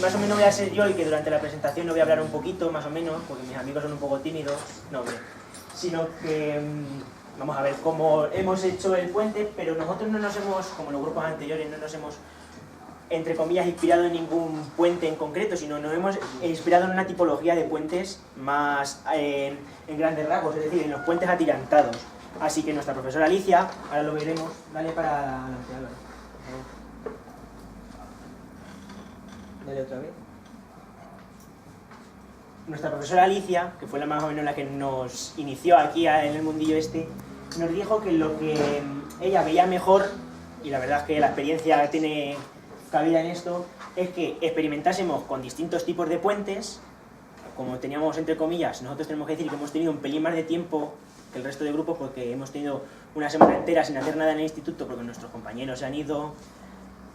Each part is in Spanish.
más o menos voy a ser yo el que durante la presentación no voy a hablar un poquito, más o menos, porque mis amigos son un poco tímidos, no, hombre, sino que vamos a ver cómo hemos hecho el puente, pero nosotros no nos hemos, como los grupos anteriores, no nos hemos, entre comillas, inspirado en ningún puente en concreto, sino nos hemos inspirado en una tipología de puentes más en grandes rasgos, es decir, en los puentes atirantados. Así que nuestra profesora Alicia, ahora lo veremos, dale para adelante, Álvaro, por favor. Dale otra vez. Nuestra profesora Alicia, que fue la más o menos la que nos inició aquí en el mundillo este, nos dijo que lo que ella veía mejor, y la verdad es que la experiencia tiene cabida en esto, es que experimentásemos con distintos tipos de puentes. Como teníamos entre comillas, nosotros tenemos que decir que hemos tenido un pelín más de tiempo que el resto de grupos porque hemos tenido una semana entera sin hacer nada en el instituto porque nuestros compañeros se han ido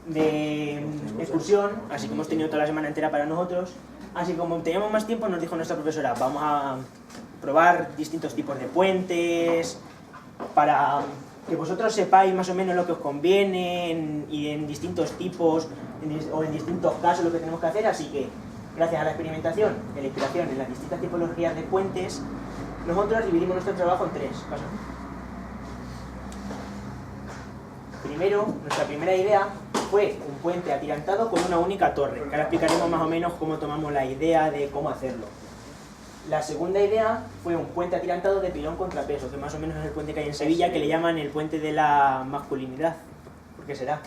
de excursión, así que hemos tenido toda la semana entera para nosotros. Así que como teníamos más tiempo, nos dijo nuestra profesora, vamos a probar distintos tipos de puentes para que vosotros sepáis más o menos lo que os conviene y en distintos tipos o en distintos casos lo que tenemos que hacer. Así que gracias a la experimentación y la inspiración en las distintas tipologías de puentes, nosotros dividimos nuestro trabajo en tres. Primero, nuestra primera idea fue un puente atirantado con una única torre, que ahora explicaremos más o menos cómo tomamos la idea de cómo hacerlo. La segunda idea fue un puente atirantado de pilón contrapeso, que más o menos es el puente que hay en Sevilla, que le llaman el puente de la masculinidad, ¿por qué será?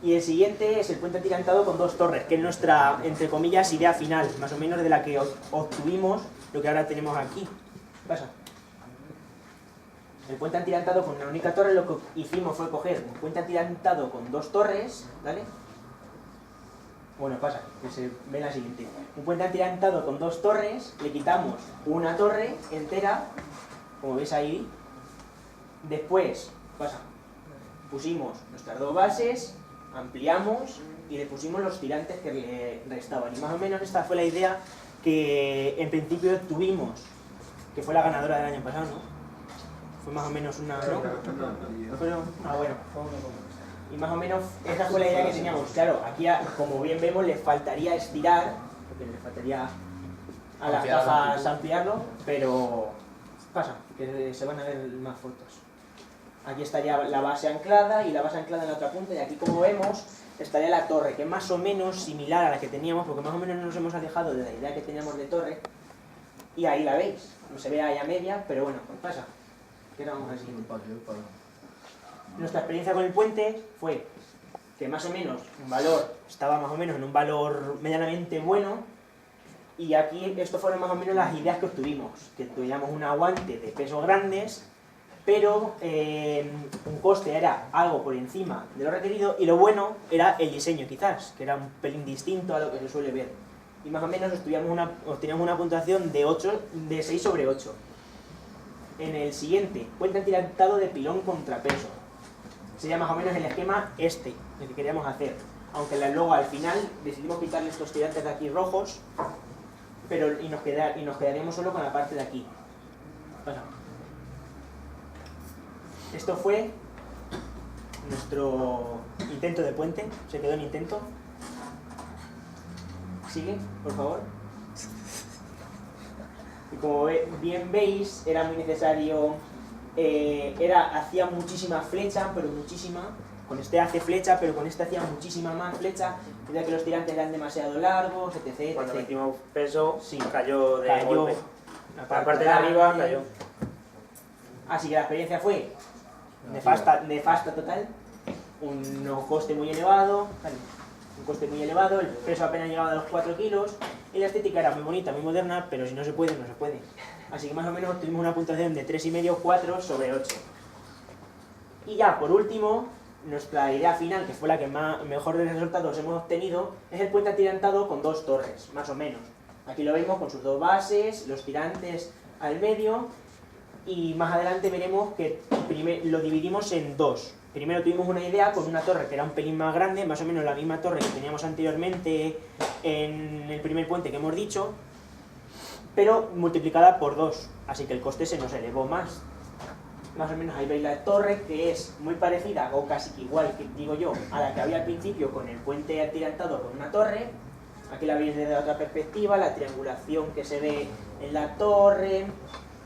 Y el siguiente es el puente atirantado con dos torres, que es nuestra, entre comillas, idea final, más o menos de la que obtuvimos lo que ahora tenemos aquí. ¿Qué pasa? El puente atirantado con una única torre, lo que hicimos fue coger un puente atirantado con dos torres, ¿vale? Bueno, pasa, que se ve la siguiente. Un puente atirantado con dos torres, le quitamos una torre entera, como veis ahí. Después, pasa, pusimos nuestras dos bases, ampliamos y le pusimos los tirantes que le restaban. Y más o menos esta fue la idea que en principio tuvimos, que fue la ganadora del año pasado, ¿no? Fue más o menos una... ¿no? Ah, bueno. Y más o menos esa fue la idea que teníamos. Claro, aquí, como bien vemos, les faltaría estirar, porque les faltaría a las cajas ampliarlo, pero pasa, que se van a ver más fotos. Aquí estaría la base anclada y la base anclada en la otra punta, y aquí, como vemos, estaría la torre, que es más o menos similar a la que teníamos, porque más o menos nos hemos alejado de la idea que teníamos de torre, y ahí la veis. No se ve ahí a media, pero bueno, pues pasa. ¿Qué éramos así? Nuestra experiencia con el puente fue que más o menos estaba más o menos en un valor medianamente bueno, y aquí esto fueron más o menos las ideas que obtuvimos, que tuviéramos un aguante de pesos grandes, pero un coste era algo por encima de lo requerido, y lo bueno era el diseño quizás, que era un pelín distinto a lo que se suele ver, y más o menos obteníamos una puntuación de 6 sobre 8. En el siguiente, puente atirantado de pilón contrapeso. Sería más o menos el esquema el que queríamos hacer. Aunque luego al final decidimos quitarle estos tirantes de aquí rojos, y nos quedaríamos solo con la parte de aquí. Pasa. Esto fue nuestro intento de puente. Se quedó en intento. Sigue, por favor. Y como bien veis, era muy necesario, hacía muchísima flecha, pero muchísima. Con este hace flecha, pero con este hacía muchísima más flecha, ya que los tirantes eran demasiado largos, etc. Cuando metimos peso, sí, cayó de golpe. La parte de arriba cayó. Así que la experiencia fue nefasta total, un coste muy elevado, el peso apenas llegaba a los 4 kilos, y la estética era muy bonita, muy moderna, pero si no se puede, no se puede. Así que más o menos tuvimos una puntuación de 3,5 4 sobre 8. Y ya, por último, nuestra idea final, que fue la que mejores resultados hemos obtenido, es el puente atirantado con dos torres, más o menos. Aquí lo vemos con sus dos bases, los tirantes al medio, y más adelante veremos que lo dividimos en dos. Primero tuvimos una idea con una torre que era un pelín más grande, más o menos la misma torre que teníamos anteriormente en el primer puente que hemos dicho, pero multiplicada por 2, así que el coste se nos elevó más. Más o menos ahí veis la torre, que es muy parecida, o casi igual, que digo yo, a la que había al principio con el puente atirantado con una torre. aquí la veis desde otra perspectiva, la triangulación que se ve en la torre,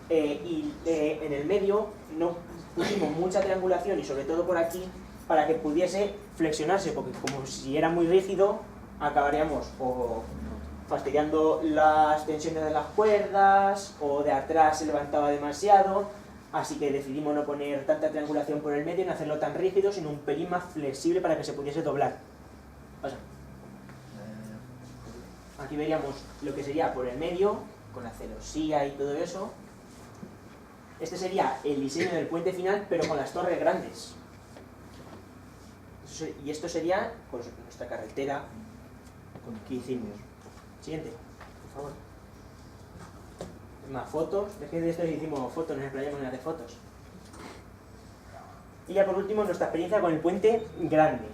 en el medio no pusimos mucha triangulación y sobre todo por aquí para que pudiese flexionarse, porque como si era muy rígido acabaríamos o fastidiando las tensiones de las cuerdas o de atrás se levantaba demasiado, así que decidimos no poner tanta triangulación por el medio y no hacerlo tan rígido, sino un pelín más flexible para que se pudiese doblar. Pasa. Aquí veríamos lo que sería por el medio, con la celosía y todo eso. Este sería el diseño del puente final, pero con las torres grandes. Y esto sería pues, nuestra carretera que hicimos. Siguiente, por favor. Más fotos. Es que de esto hicimos fotos, nos explayamos en hacer fotos. Y ya por último, nuestra experiencia con el puente grande.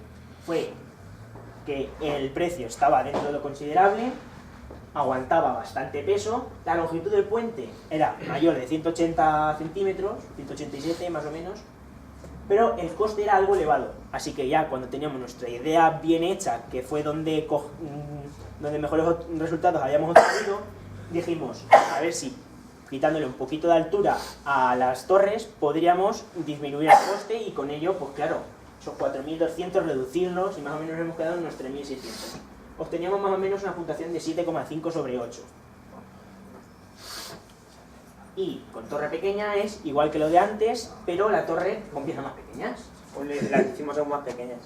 Fue que el precio estaba dentro de lo considerable, aguantaba bastante peso, la longitud del puente era mayor de 180 centímetros, 187 más o menos, pero el coste era algo elevado, así que ya cuando teníamos nuestra idea bien hecha, que fue donde mejores resultados habíamos obtenido, dijimos, a ver si quitándole un poquito de altura a las torres podríamos disminuir el coste y con ello, pues claro, esos 4.200 reducirlos y más o menos hemos quedado en unos 3.600. Obteníamos más o menos una puntuación de 7,5 sobre 8. Y con torre pequeña es igual que lo de antes, pero la torre con piezas más pequeñas. O las hicimos aún más pequeñas.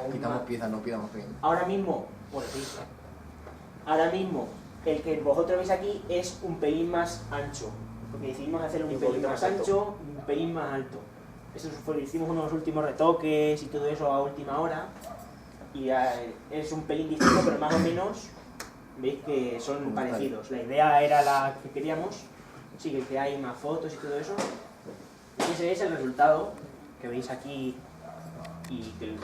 Quitamos piezas, no pidamos pequeñas. Ahora mismo, bueno, sí. Ahora mismo, el que vosotros veis aquí es un pelín más ancho. Porque decidimos hacer un pelín más ancho y un pelín más alto. Eso fue, hicimos unos últimos retoques y todo eso a última hora. Y es un pelín distinto, pero más o menos veis que son parecidos. La idea era la que queríamos. Sí, que hay más fotos y todo eso. Y ese es el resultado que veis aquí y que